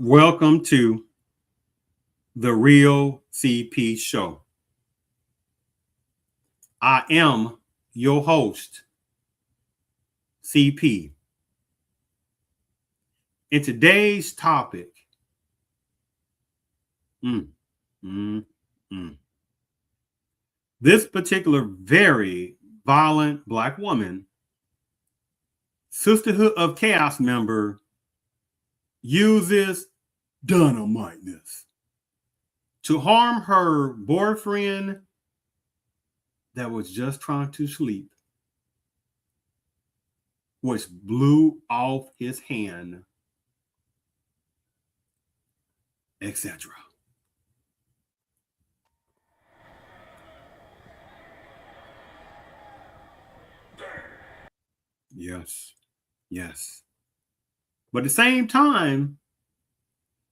Welcome to the Real CP Show. I am your host, CP. In today's topic, this particular very violent Black woman, Sistahood of Chaos member, uses Dynamiteness to harm her boyfriend that was just trying to sleep, which blew off his hand, etc. Yes. But at the same time,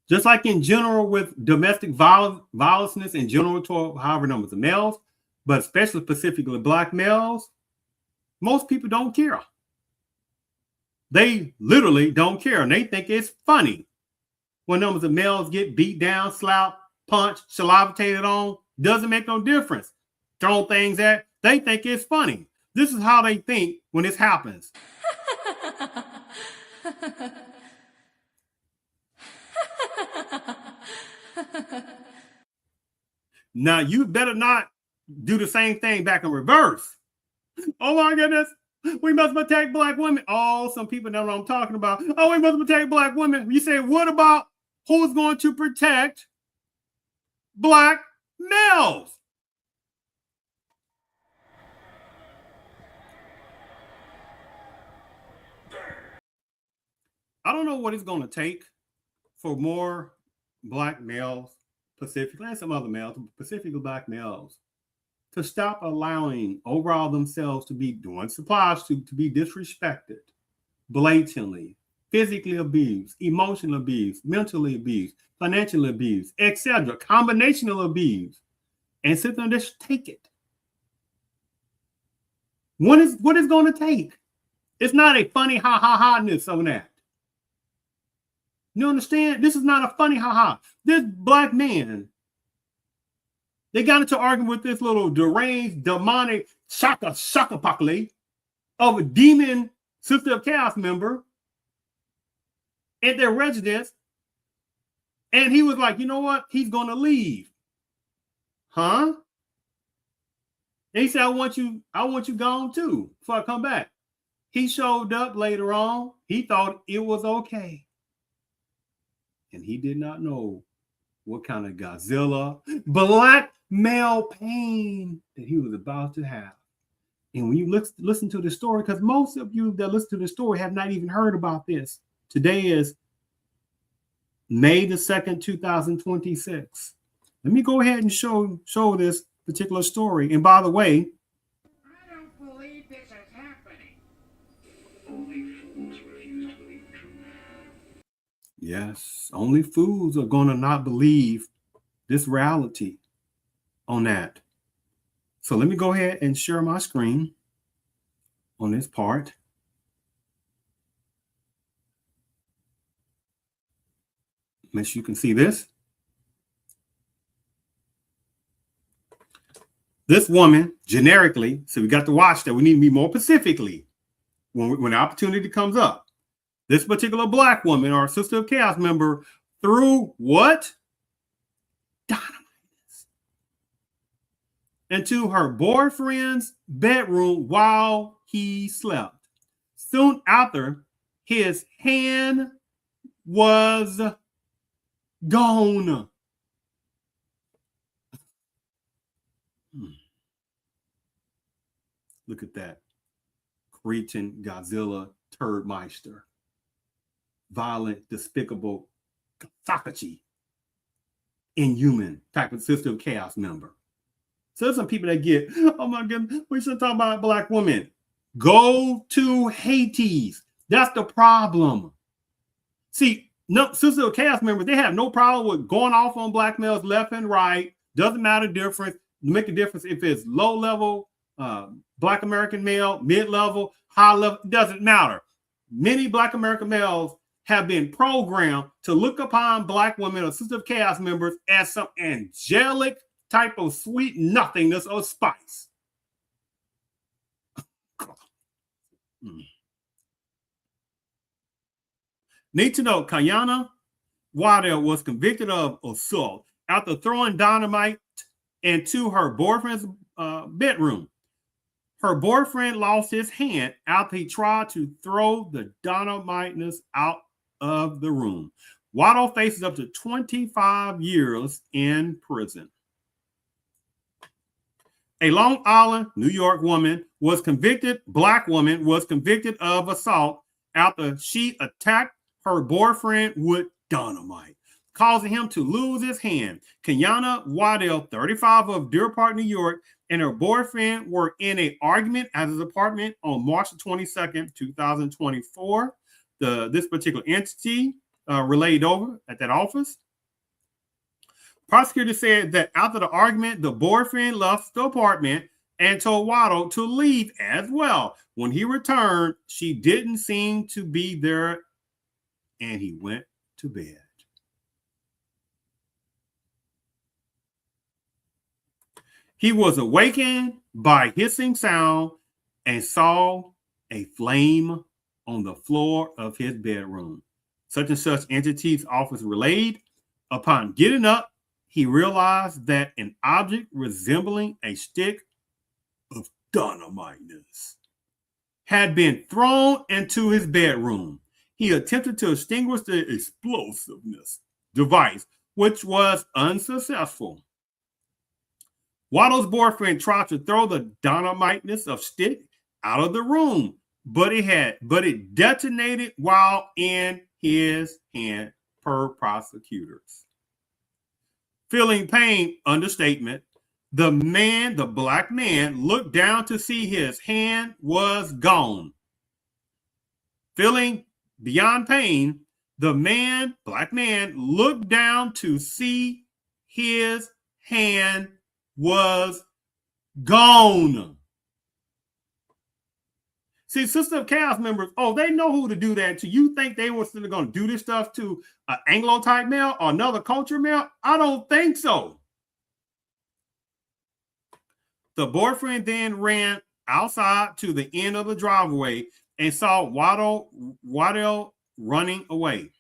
just like in general with domestic violenceness in general to however numbers of males, but especially specifically Black males, most people don't care. They literally don't care. And they think it's funny when numbers of males get beat down, slapped, punched, salivated on. Doesn't make no difference. Throw things at. They think it's funny. This is how they think when this happens. Now, you better not do the same thing back in reverse. Oh my goodness, we must protect Black women. Oh, some people know what I'm talking about. Oh, we must protect Black women. You say, what about who's going to protect Black males? I don't know what it's going to take for more Black males, specifically, and some other males, specifically Black males, to stop allowing overall themselves to be doing supplies to be disrespected, blatantly, physically abused, emotionally abused, mentally abused, financially abused, etc., combinational abuse, and sit there and just take it. What is going to take? It's not a funny ha-ha-ha-ness on that. You understand? This is not a funny ha-ha. This Black man, they got into argument with this little deranged, demonic shaka-pakali of a demon Sister of Chaos member at their residence. And he was like, you know what? He's going to leave. Huh? And he said, I want you gone too before I come back. He showed up later on. He thought it was okay. And he did not know what kind of Godzilla, Black male pain that he was about to have. And when you listen to the story, because most of you that listen to the story have not even heard about this. Today is May the 2nd, 2026. Let me go ahead and show this particular story. And by the way, I don't believe this is happening. Only fools refuse to believe the truth. Yes, only fools are going to not believe this reality on that. So let me go ahead and share my screen on this part. Make sure you can see this. This woman, generically, so we got to watch that. We need to be more specifically when the opportunity comes up. This particular Black woman or Sister of Chaos member threw what? Dynamiteness into her boyfriend's bedroom while he slept. Soon after, his hand was gone. Look at that. Cretin Godzilla Turdmeister. Violent, despicable, Sakachi, inhuman type of Sister of Chaos member. So there's some people that get, oh my goodness, we should talk about Black women. Go to Hades. That's the problem. See, no, Sister of Chaos members, they have no problem with going off on Black males left and right. Doesn't matter difference. Make a difference if it's low level, Black American male, mid level, high level. It doesn't matter. Many Black American males have been programmed to look upon Black women or Sister of Chaos members as some angelic type of sweet nothingness or spice. Need to know, Kayana Waddell was convicted of assault after throwing dynamite into her boyfriend's bedroom. Her boyfriend lost his hand after he tried to throw the dynamiteness out of the room. Waddell faces up to 25 years in prison. A Long Island, New York woman Black woman was convicted of assault after she attacked her boyfriend with dynamite, causing him to lose his hand. Kenyana Waddell, 35, of Deer Park, New York, and her boyfriend were in an argument at his apartment on March 22nd, 2024. This particular entity relayed over at that office. Prosecutor said that after the argument, the boyfriend left the apartment and told Waddell to leave as well. When he returned, she didn't seem to be there, and he went to bed. He was awakened by hissing sound and saw a flame on the floor of his bedroom. Such and such entity's office relayed. Upon getting up, he realized that an object resembling a stick of dynamiteness had been thrown into his bedroom. He attempted to extinguish the explosiveness device, which was unsuccessful. Waddell's boyfriend tried to throw the dynamiteness of stick out of the room, but it detonated while in his hand, per prosecutors. Feeling pain, understatement, the Black man, looked down to see his hand was gone. Feeling beyond pain, the Black man, looked down to see his hand was gone. See, Sister of Chaos members, they know who to do that to. You think they were still going to do this stuff to an Anglo-type male or another culture male? I don't think so. The boyfriend then ran outside to the end of the driveway and saw Waddell running away.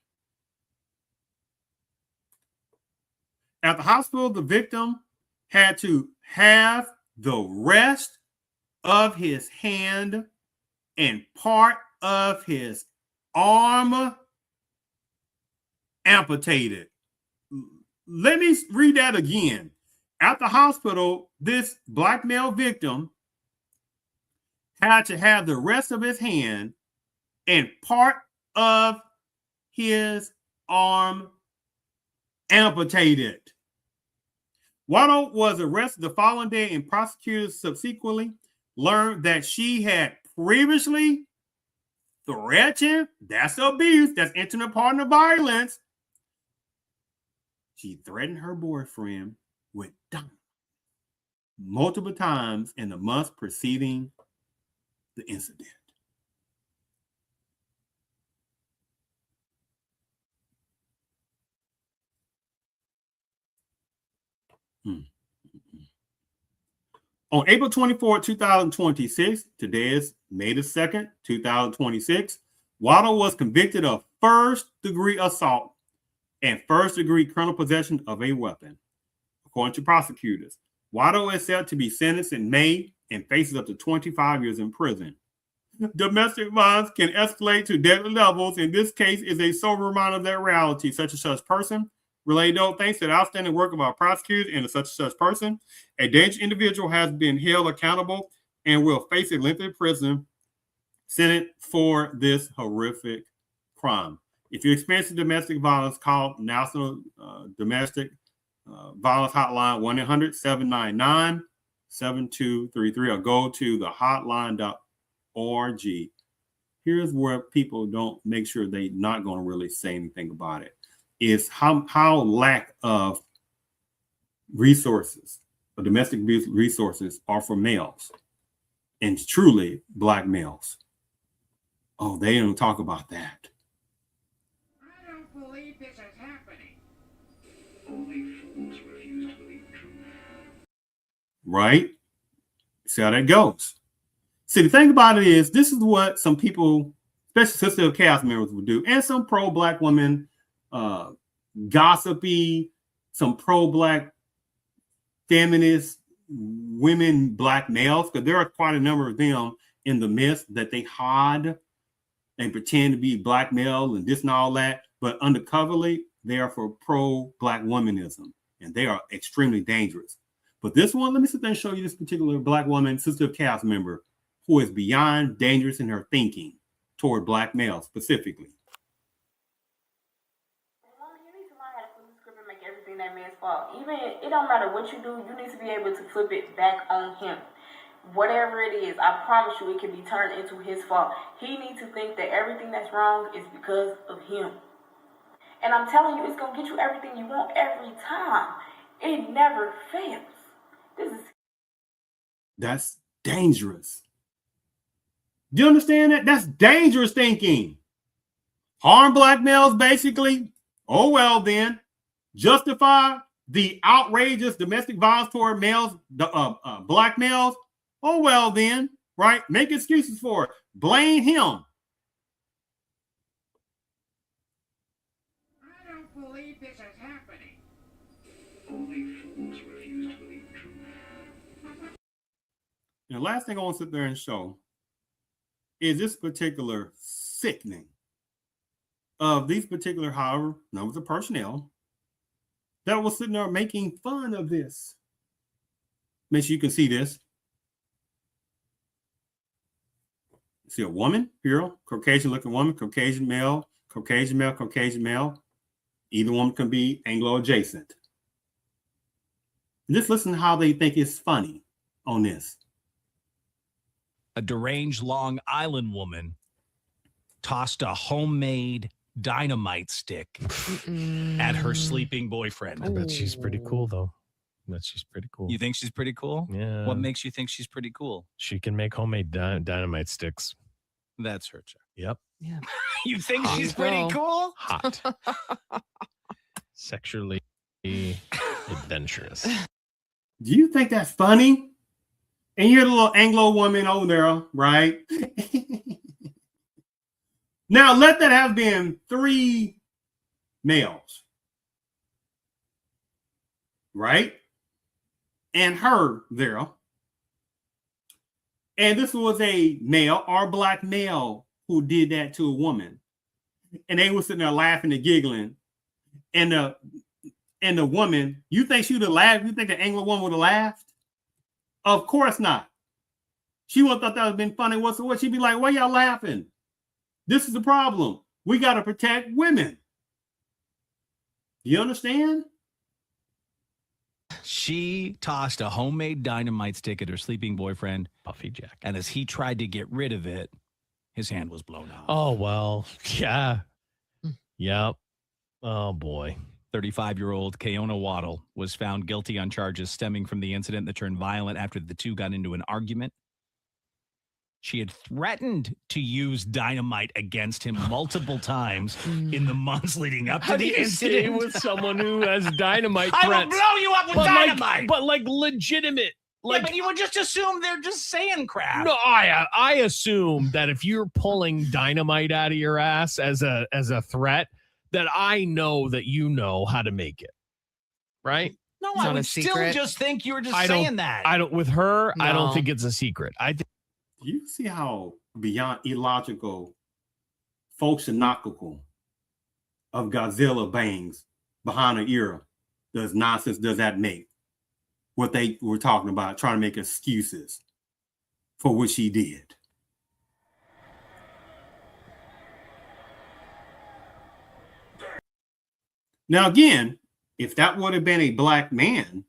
At the hospital, the victim had to have the rest of his hand and part of his arm amputated. Let me read that again. At the hospital, this Black male victim had to have the rest of his hand and part of his arm amputated. Waddell was arrested the following day, and prosecutors subsequently learned that she had previously threatened, that's abuse, that's intimate partner violence. She threatened her boyfriend with dynamite multiple times in the months preceding the incident. On April 24, 2026, today is May the 2nd, 2026, Waddell was convicted of first-degree assault and first-degree criminal possession of a weapon. According to prosecutors, Waddell is set to be sentenced in May and faces up to 25 years in prison. Domestic violence can escalate to deadly levels. In this case, is a sober reminder of that reality. Such and such person, relayed no thanks to the outstanding work of our prosecutors and such and such person, a dangerous individual has been held accountable and will face a lengthy prison sentence for this horrific crime. If you're experiencing domestic violence, call National Domestic Violence Hotline 1-800-799-7233 or go to the hotline.org. Here's where people don't make sure they're not going to really say anything about it. Is how lack of resources, or domestic abuse resources, are for males, and truly Black males. Oh, they don't talk about that. Only fools refuse to believe the truth. Right? See how that goes. See, the thing about it is, this is what some people, especially Sistahood cast members, would do, and some pro-black women, gossipy, some pro-black feminist women, black males, because there are quite a number of them in the midst that they hide and pretend to be black male and this and all that, but undercoverly, they are for pro-black womanism, and they are extremely dangerous. But this one, let me sit there and show you this particular black woman, Sistahood cast member, who is beyond dangerous in her thinking toward black males specifically. You need to learn how to flip the script and make everything that man's fault. Even it don't matter what you do, you need to be able to flip it back on him. Whatever it is, I promise you, it can be turned into his fault. He needs to think that everything that's wrong is because of him. And I'm telling you, it's gonna get you everything you want every time. It never fails. That's dangerous. Do you understand that? That's dangerous thinking. Harm black males, basically. Oh, well, then. Justify the outrageous domestic violence toward males, black males. Oh, well, then. Right? Make excuses for it. Blame him. I don't believe this is happening. Only fools refuse to believe the truth. And the last thing I want to sit there and show is this particular sickening of these particular, however, numbers of personnel that was sitting there making fun of this. Make sure you can see this. See a woman here, Caucasian looking woman, Caucasian male, Caucasian male, Caucasian male. Either one can be Anglo adjacent. And just listen to how they think it's funny on this. A deranged Long Island woman tossed a homemade dynamite stick at her sleeping boyfriend. I bet she's pretty cool, though. I bet she's pretty cool. You think she's pretty cool? Yeah. What makes you think she's pretty cool? She can make homemade dynamite sticks. That's her check. Yep. Yeah. You think Hot. she's pretty cool? Hot. Sexually adventurous. Do you think that's funny? And you're the little Anglo woman over there, right? Now, let that have been 3 males, right? And her there. And this was a male or black male who did that to a woman. And they were sitting there laughing and giggling. And the woman, you think she would have laughed? You think the Anglo woman would have laughed? Of course not. She would have thought that would have been funny whatsoever. She'd be like, why y'all laughing? This is the problem. We got to protect women. You understand? She tossed a homemade dynamite stick at her sleeping boyfriend, Puffy Jack. and as he tried to get rid of it, his hand was blown off. Oh, well, yeah. Yep. Oh, boy. 35-year-old Keona Waddle was found guilty on charges stemming from the incident that turned violent after the two got into an argument. She had threatened to use dynamite against him multiple times in the months leading up to How do the you stay incident. with someone who has dynamite I will threats? blow you up with dynamite. But like legitimate. Like, yeah, but you would just assume they're just saying crap. no, I assume that if you're pulling dynamite out of your ass as a threat, that I know that you know how to make it. Right? No, It's I not a would still secret. just think you were just I don't- saying that. I don't with her, I don't No. think it's a secret. I think You see how beyond illogical, folksanochical of Godzilla bangs behind her ear does nonsense does that make? What they were talking about, trying to make excuses for what she did. Now, again, if that would have been a black man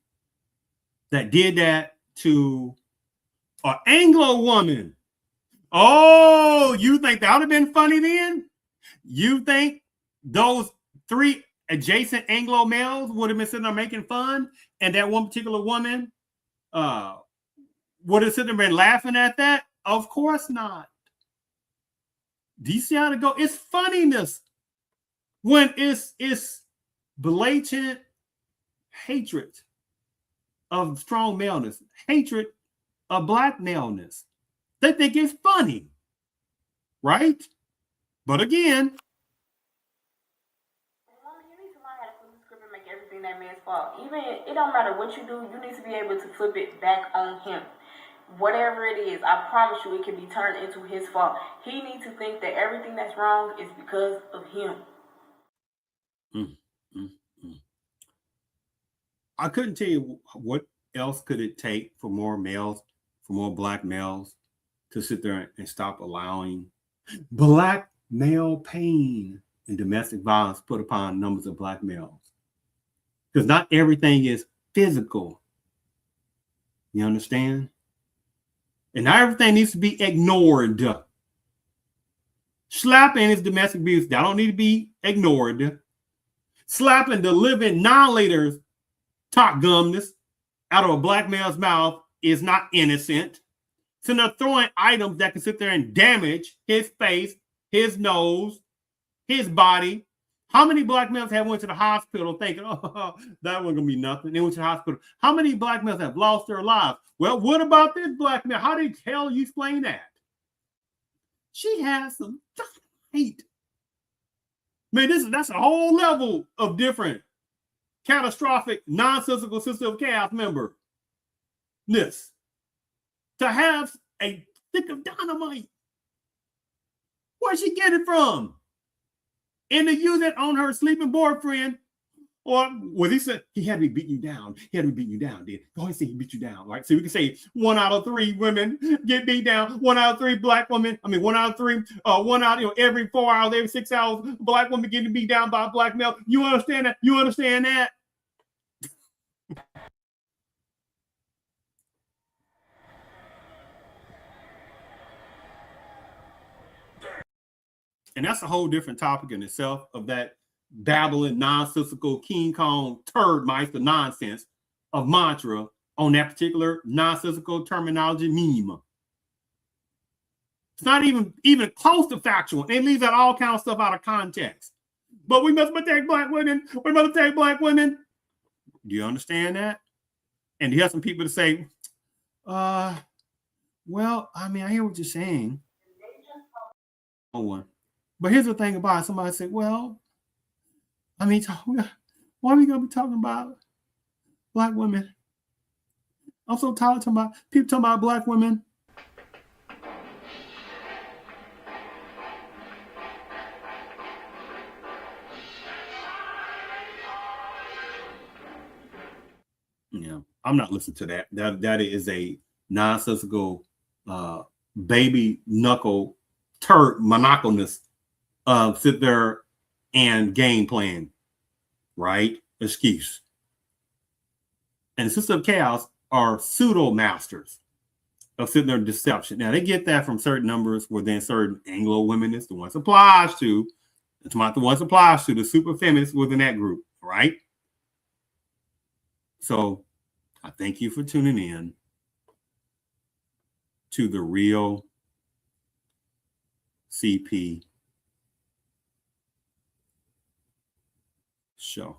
that did that to an Anglo woman, oh, you think that would have been funny then? You think those 3 adjacent Anglo males would have been sitting there making fun, and that one particular woman would have sitting there and laughing at that? Of course not. Do you see how to go? It's funniness when it's blatant hatred of strong maleness, hatred of black maleness. They think it's funny, right? But again, You need to learn how to flip the script and make everything that man's fault. Even it don't matter what you do, you need to be able to flip it back on him. Whatever it is, I promise you it can be turned into his fault. He needs to think that everything that's wrong is because of him. I couldn't tell you what else could it take for more males, for more black males to sit there and stop allowing black male pain and domestic violence put upon numbers of black males. Because not everything is physical. You understand? And not everything needs to be ignored. Slapping is domestic abuse. That don't need to be ignored. Slapping the living non-leaders top gumness out of a black male's mouth is not innocent. So they're throwing items that can sit there and damage his face, his nose, his body. How many black males have went to the hospital thinking, oh, that wasn't going to be nothing? They went to the hospital. How many black males have lost their lives? Well, what about this black male? How the hell you explain that? She has some hate. Man, that's a whole level of different catastrophic, nonsensical system of chaos member. This. To have a stick of dynamite. Where'd she get it from? And to use it on her sleeping boyfriend, or was he said he had to be beating you down? He had to be beating you down, dude. Go ahead and say he beat you down, right? So we can say 1 out of 3 women get beat down. 1 out of 3 black women. 1 out of 3. 1 out, every 4 hours, every 6 hours, black women getting beat down by a black male. You understand that? You understand that? And that's a whole different topic in itself of that babbling, nonsensical King Kong turd mice, the nonsense of mantra on that particular nonsensical terminology meme. It's not even close to factual. It leaves that all kind of stuff out of context. But we must protect black women. We must protect black women. Do you understand that? And you have some people to say, well, I hear what you're saying. But here's the thing about it. Somebody said, well, why are we going to be talking about black women? I'm so tired of people talking about black women. Yeah, I'm not listening to that. That is a nonsensical baby knuckle turd monotonous sit there and game plan, right? Excuse. And the system of chaos are pseudo masters of sitting there deception. Now they get that from certain numbers within certain Anglo womanists, the ones applies to, it's not the ones applies to the super feminists within that group, right? So I thank you for tuning in to the Real CP show.